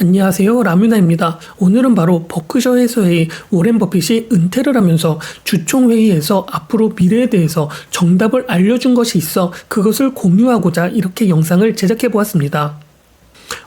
안녕하세요, 라뮤나입니다. 오늘은 바로 버크셔에서의 워렌 버핏이 은퇴를 하면서 주총회의에서 앞으로 미래에 대해서 정답을 알려준 것이 있어 그것을 공유하고자 이렇게 영상을 제작해 보았습니다.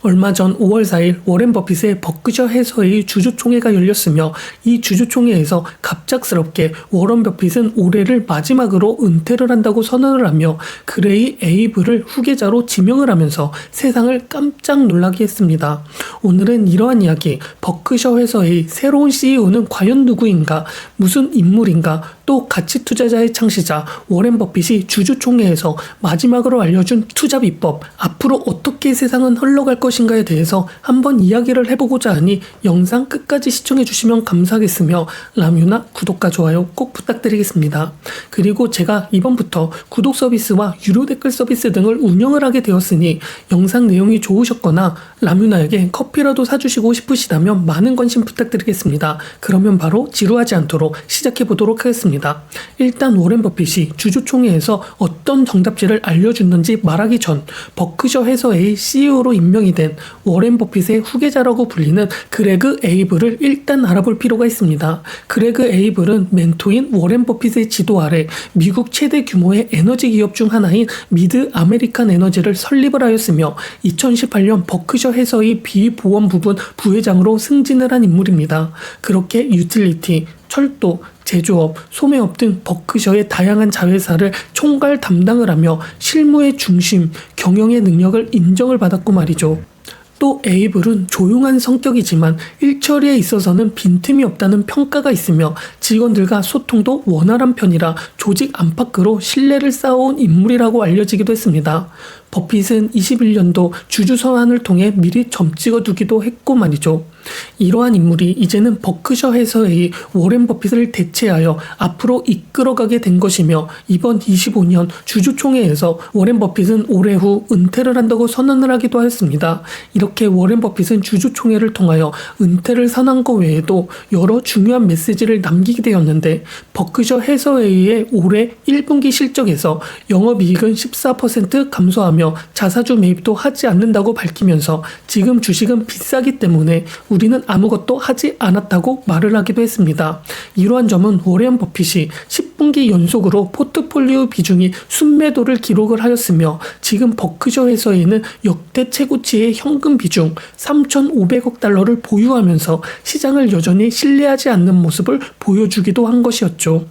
얼마 전 5월 4일 워렌 버핏의 버크셔 해서의 주주총회가 열렸으며 이 주주총회에서 갑작스럽게 워런 버핏은 올해를 마지막으로 은퇴를 한다고 선언을 하며 그레이 에이브를 후계자로 지명을 하면서 세상을 깜짝 놀라게 했습니다. 오늘은 이러한 이야기, 버크셔 회사의 새로운 CEO는 과연 누구인가, 무슨 인물인가, 또 가치 투자자의 창시자 워렌 버핏이 주주총회에서 마지막으로 알려준 투자 비법, 앞으로 어떻게 세상은 흘러갈 것인가에 대해서 한번 이야기를 해보고자 하니 영상 끝까지 시청해 주시면 감사하겠으며 라뮤나 구독과 좋아요 꼭 부탁드리겠습니다. 그리고 제가 이번부터 구독 서비스와 유료 댓글 서비스 등을 운영을 하게 되었으니 영상 내용이 좋으셨거나 라뮤나에게 커피라도 사주시고 싶으시다면 많은 관심 부탁드리겠습니다. 그러면 바로 지루하지 않도록 시작해 보도록 하겠습니다. 일단 워렌 버핏이 주주총회에서 어떤 정답지를 알려줬는지 말하기 전 버크셔 해서의 CEO로 임명이 된 워렌 버핏의 후계자라고 불리는 그레그 에이블을 일단 알아볼 필요가 있습니다. 그레그 에이블은 멘토인 워렌 버핏의 지도 아래 미국 최대 규모의 에너지 기업 중 하나인 미드 아메리칸 에너지를 설립을 하였으며 2018년 버크셔 해서의 비보험 부분 부회장으로 승진을 한 인물입니다. 그렇게 유틸리티, 철도, 제조업, 소매업 등 버크셔의 다양한 자회사를 총괄 담당을 하며 실무의 중심, 경영의 능력을 인정을 받았고 말이죠. 또 에이블은 조용한 성격이지만 일처리에 있어서는 빈틈이 없다는 평가가 있으며 직원들과 소통도 원활한 편이라 조직 안팎으로 신뢰를 쌓아온 인물이라고 알려지기도 했습니다. 버핏은 21년도 주주 서한을 통해 미리 점 찍어두기도 했고 말이죠. 이러한 인물이 이제는 버크셔 해서의 워렌 버핏을 대체하여 앞으로 이끌어가게 된 것이며 이번 25년 주주총회에서 워렌 버핏은 올해 후 은퇴를 한다고 선언을 하기도 하였습니다. 이렇게 워렌 버핏은 주주총회를 통하여 은퇴를 선언한 것 외에도 여러 중요한 메시지를 남기게 되었는데 버크셔 해서웨이의 올해 1분기 실적에서 영업이익은 14% 감소하며 자사주 매입도 하지 않는다고 밝히면서 지금 주식은 비싸기 때문에 우리는 아무것도 하지 않았다고 말을 하기도 했습니다. 이러한 점은 워렌 버핏이 10분기 연속으로 포트폴리오 비중이 순매도를 기록을 하였으며 지금 버크셔 회사에는 역대 최고치의 현금 비중 3,500억 달러를 보유하면서 시장을 여전히 신뢰하지 않는 모습을 보여주기도 한 것이었죠.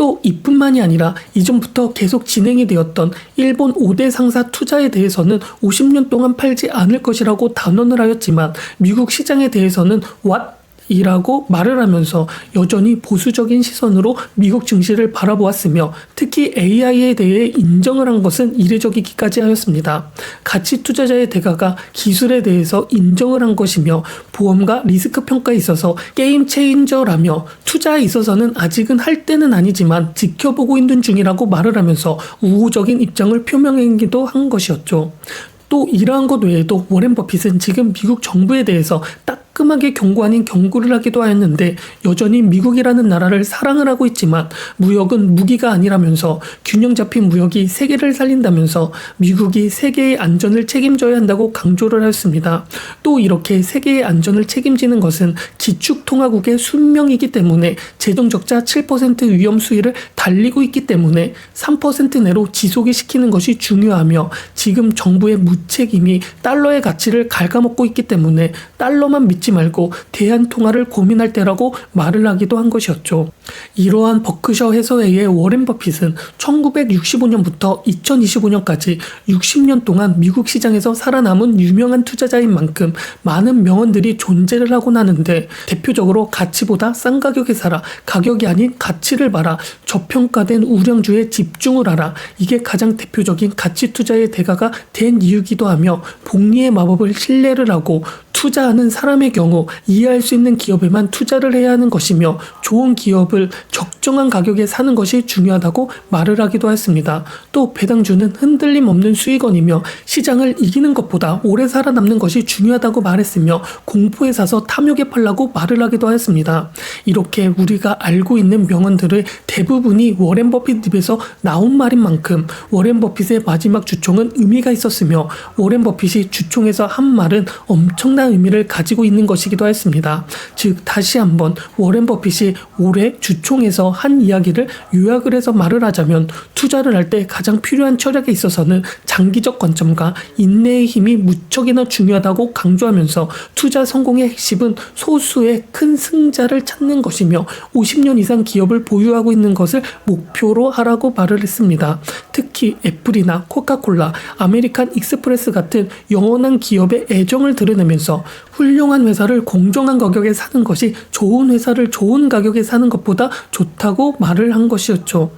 또 이뿐만이 아니라 이전부터 계속 진행이 되었던 일본 5대 상사 투자에 대해서는 50년 동안 팔지 않을 것이라고 단언을 하였지만 미국 시장에 대해서는 이라고 말을 하면서 여전히 보수적인 시선으로 미국 증시를 바라보았으며 특히 AI에 대해 인정을 한 것은 이례적이기까지 하였습니다. 가치 투자자의 대가가 기술에 대해서 인정을 한 것이며 보험과 리스크 평가에 있어서 게임 체인저라며 투자에 있어서는 아직은 할 때는 아니지만 지켜보고 있는 중이라고 말을 하면서 우호적인 입장을 표명하기도 한 것이었죠. 또 이러한 것 외에도 워렌 버핏은 지금 미국 정부에 대해서 따끔하게 경고 아닌 경고를 하기도 하였는데 여전히 미국이라는 나라를 사랑을 하고 있지만 무역은 무기가 아니라면서 균형 잡힌 무역이 세계를 살린다면서 미국이 세계의 안전을 책임져야 한다고 강조를 하였습니다. 또 이렇게 세계의 안전을 책임지는 것은 기축통화국의 숙명이기 때문에 재정적자 7% 위험 수위를 달리고 있기 때문에 3% 내로 지속이 시키는 것이 중요하며 지금 정부의 무책임이 달러의 가치를 갉아먹고 있기 때문에 달러만 믿지 말고 대한통화를 고민할 때라고 말을 하기도 한 것이었죠. 이러한 버크셔 해서웨이의 워렌 버핏은 1965년부터 2025년까지 60년 동안 미국 시장에서 살아남은 유명한 투자자인 만큼 많은 명언들이 존재를 하곤 하는데 대표적으로 가치보다 싼 가격에 사라, 가격이 아닌 가치를 봐라, 저평가된 우량주에 집중을 하라, 이게 가장 대표적인 가치 투자의 대가가 된 이유기도 하며 복리의 마법을 신뢰를 하고 투자하는 사람에게 주총의 경우 이해할 수 있는 기업에만 투자를 해야 하는 것이며 좋은 기업을 적정한 가격에 사는 것이 중요하다고 말을 하기도 했습니다. 또 배당주는 흔들림 없는 수익원이며 시장을 이기는 것보다 오래 살아남는 것이 중요하다고 말했으며 공포에 사서 탐욕에 팔라고 말을 하기도 했습니다. 이렇게 우리가 알고 있는 명언들의 대부분이 워렌 버핏 입에서 나온 말인 만큼 워렌 버핏의 마지막 주총은 의미가 있었으며 워렌 버핏이 주총에서 한 말은 엄청난 의미를 가지고 있는 것이기도 했습니다. 즉 다시 한번 워렌 버핏이 올해 주총에서 한 이야기를 요약을 해서 말을 하자면 투자를 할 때 가장 필요한 철학에 있어서는 장기적 관점과 인내의 힘이 무척이나 중요하다고 강조하면서 투자 성공의 핵심은 소수의 큰 승자를 찾는 것이며 50년 이상 기업을 보유하고 있는 것을 목표로 하라고 말을 했습니다. 특히 애플이나 코카콜라, 아메리칸 익스프레스 같은 영원한 기업의 애정을 드러내면서 훌륭한 회사를 공정한 가격에 사는 것이 좋은 회사를 좋은 가격에 사는 것보다 좋다고 말을 한 것이었죠.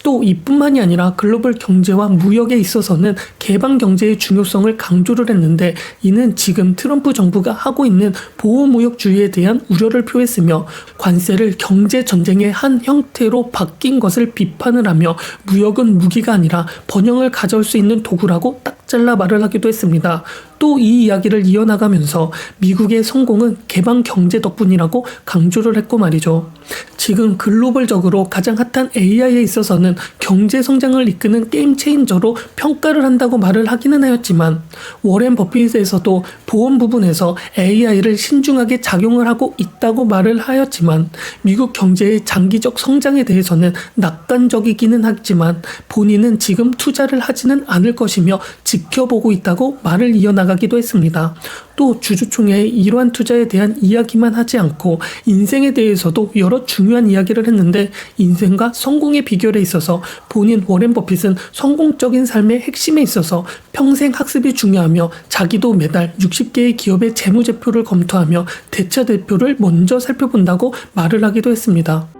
또 이뿐만이 아니라 글로벌 경제와 무역에 있어서는 개방 경제의 중요성을 강조를 했는데 이는 지금 트럼프 정부가 하고 있는 보호무역주의에 대한 우려를 표했으며 관세를 경제 전쟁의 한 형태로 바뀐 것을 비판을 하며 무역은 무기가 아니라 번영을 가져올 수 있는 도구라고 딱 잘라 말을 하기도 했습니다. 또 이 이야기를 이어나가면서 미국의 성공은 개방 경제 덕분이라고 강조를 했고 말이죠. 지금 글로벌적으로 가장 핫한 AI에 있어서는 경제 성장을 이끄는 게임 체인저로 평가를 한다고 말을 하기는 하였지만 워렌 버핏에서도 보험 부분에서 AI를 신중하게 작용을 하고 있다고 말을 하였지만 미국 경제의 장기적 성장에 대해서는 낙관적이기는 하지만 본인은 지금 투자를 하지는 않을 것이며 지켜보고 있다고 말을 이어나가기도 했습니다. 또 주주총회의 이러한 투자에 대한 이야기만 하지 않고 인생에 대해서도 여러 중요한 이야기를 했는데 인생과 성공의 비결에 있어서 본인 워렌 버핏은 성공적인 삶의 핵심에 있어서 평생 학습이 중요하며 자기도 매달 60개의 기업의 재무제표를 검토하며 대차 대표를 먼저 살펴본다고 말을 하기도 했습니다.